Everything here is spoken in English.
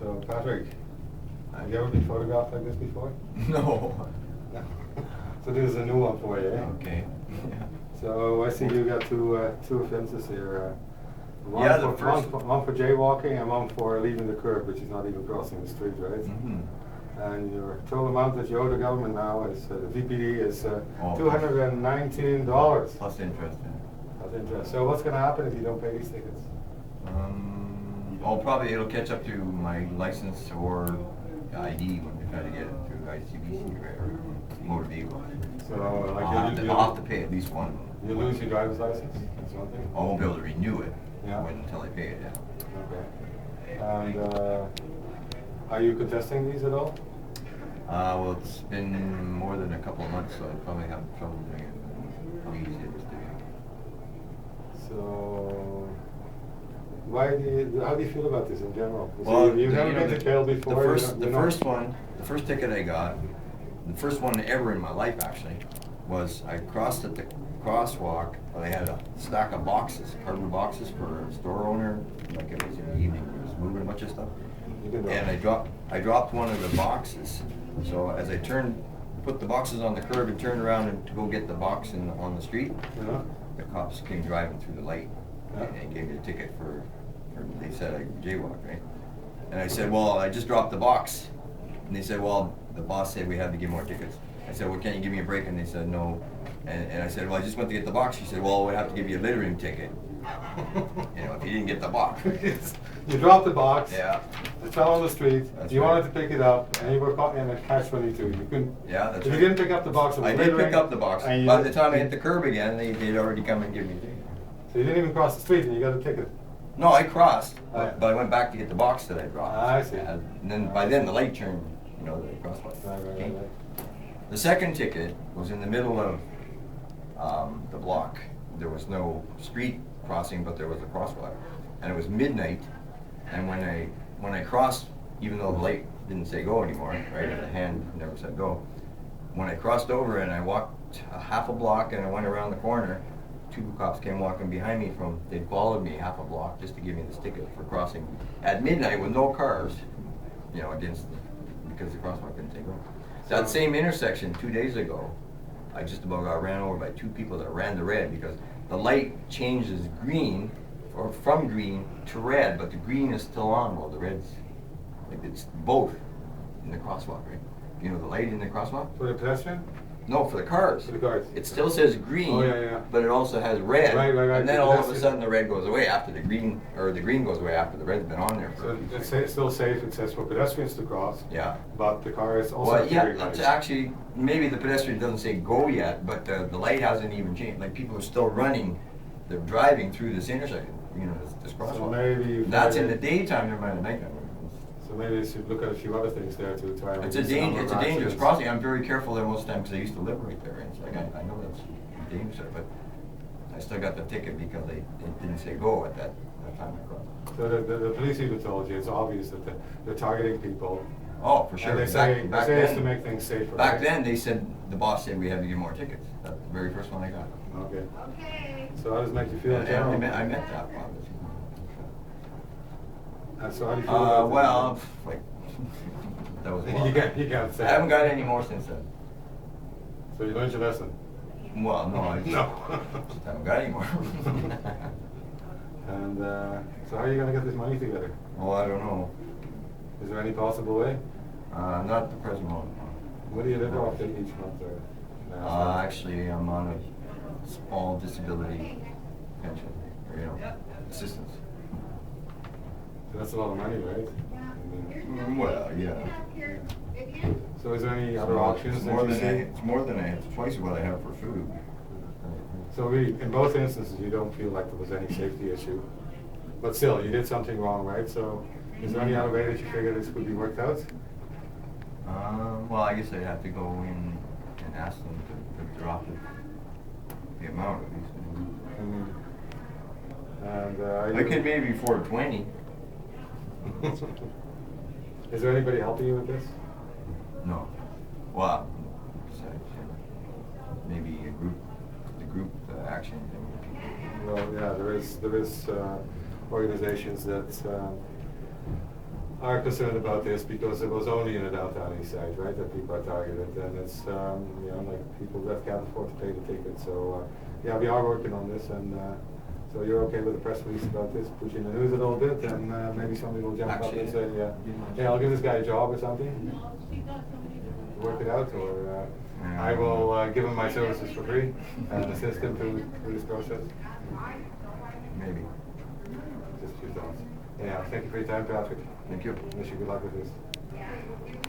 So, Patrick, have you ever been photographed like this before? No. So this is a new one for you, eh? Okay. Yeah. So I see you got two offences here. One, Yeah, for, one for jaywalking and one for leaving the curb, which is not even crossing the street, right? Mm-hmm. And your total amount that you owe the government now is, the VPD is Oh, $219. Plus interest. Plus interest. So what's going to happen if you don't pay these tickets? Probably it'll catch up to my license or ID when we try to get it through ICBC or motor vehicle. So I'll have to pay at least one. You lose your driver's license? That's one thing? I won't be able to renew it Yeah. until I pay it, yeah. Okay. And are you contesting these at all? Well, it's been more than a couple of months, so I probably have trouble doing it. How easy it is to do. So, how do you feel about this in general? Well, you've never been to jail before. The first ticket I got, the first one ever in my life actually, was I crossed at the crosswalk. Well, they had a stack of boxes, cardboard boxes for a store owner. Like it was in the evening, he was moving a bunch of stuff. And I dropped one of the boxes. So as I put the boxes on the curb and turned around and to go get the box on the street, the cops came driving through the light and gave me a ticket for they said I jaywalked, right? And I said, well, I just dropped the box. And they said, well, the boss said we have to give more tickets. I said, well, can't you give me a break? And they said, no. And I said, well, I just went to get the box. She said, well, we have to give you a littering ticket. You know, if you didn't get the box. You dropped the box. Yeah. It fell on the street. That's you right. wanted to pick it up, and you were caught in a catch-22. You couldn't. Yeah, that's if right. you didn't pick up the box, it was I did pick up the box. By the time I hit the curb again, they'd already come and give me a ticket. So you didn't even cross the street, and you got a ticket. No, I crossed, Oh, yeah. but I went back to get the box that I dropped. I see. And then by then the light turned, you know, the crosswalk. Right. The second ticket was in the middle of the block. There was no street crossing, but there was a crosswalk, and it was midnight. And when I crossed, even though the light didn't say go anymore, right, and the hand never said go, when I crossed over and I walked a half a block and I went around the corner, two cops came walking behind me they followed me half a block just to give me this ticket for crossing at midnight with no cars, you know, because the crosswalk didn't say go. That same intersection 2 days ago, I just about got ran over by two people that ran the red because the light changes green, or from green to red, but the green is still on while the red's, like it's both in the crosswalk, right? You know the light in the crosswalk? For the pedestrian? No, for the cars. For the cars. It still says green, yeah. but it also has red. Right. And then all of a sudden the red goes away after the green, or the green goes away after the red's been on there. So it's still safe. It says for pedestrians to cross. Yeah. But the cars also. Well, yeah, it's actually, maybe the pedestrian doesn't say go yet, but the light hasn't even changed. Like people are still running, they're driving through this intersection, you know, this crosswalk. So maybe that's in the daytime, never mind the nighttime. So maybe they should look at a few other things there to try and. It's a dangerous crossing. I'm very careful there most of the time because I used to live right there. And it's like, I know that's dangerous, but I still got the ticket because it didn't say go at that time I crossed. So the police even told you it's obvious that they're targeting people. Oh, for sure. And they say it's to make things safer. Back then, they said, the boss said we had to get more tickets. That's the very first one I got. Okay. So how does it make you feel in And general? I met that one. And so how do you feel about well, like, that was you can't say. I haven't got any more since then. So you learned your lesson? Well, no, I No. just haven't got any more. And so how are you going to get this money together? Well, I don't know. Is there any possible way? Not the present moment. What do you live off each month? Actually, I'm on a small disability pension, or, you know, assistance. So that's a lot of money, right? Well, yeah. So is there any other options? It's more than twice what I have for food. So really, in both instances, you don't feel like there was any safety issue. But still, you did something wrong, right? So is there any other way that you figure this could be worked out? Well, I guess I'd have to go in and ask them to drop the amount at least. And I could maybe afford 20. Is there anybody helping you with this? No. Well, maybe the group action thing. Well, yeah, there is organizations that are concerned about this because it was only in the downtown east side, right, that people are targeted, and it's, you know, like people that can't afford to pay the ticket. So, yeah, we are working on this, and so you're okay with the press release about this, put you in the news a little bit, and maybe somebody will jump up and say, yeah, I'll give this guy a job or something, work it out, or I will give him my services for free and assist him through this process. Maybe. Just a few thoughts. Yeah, thank you for your time, Patrick. Thank you. Wish you good luck with this.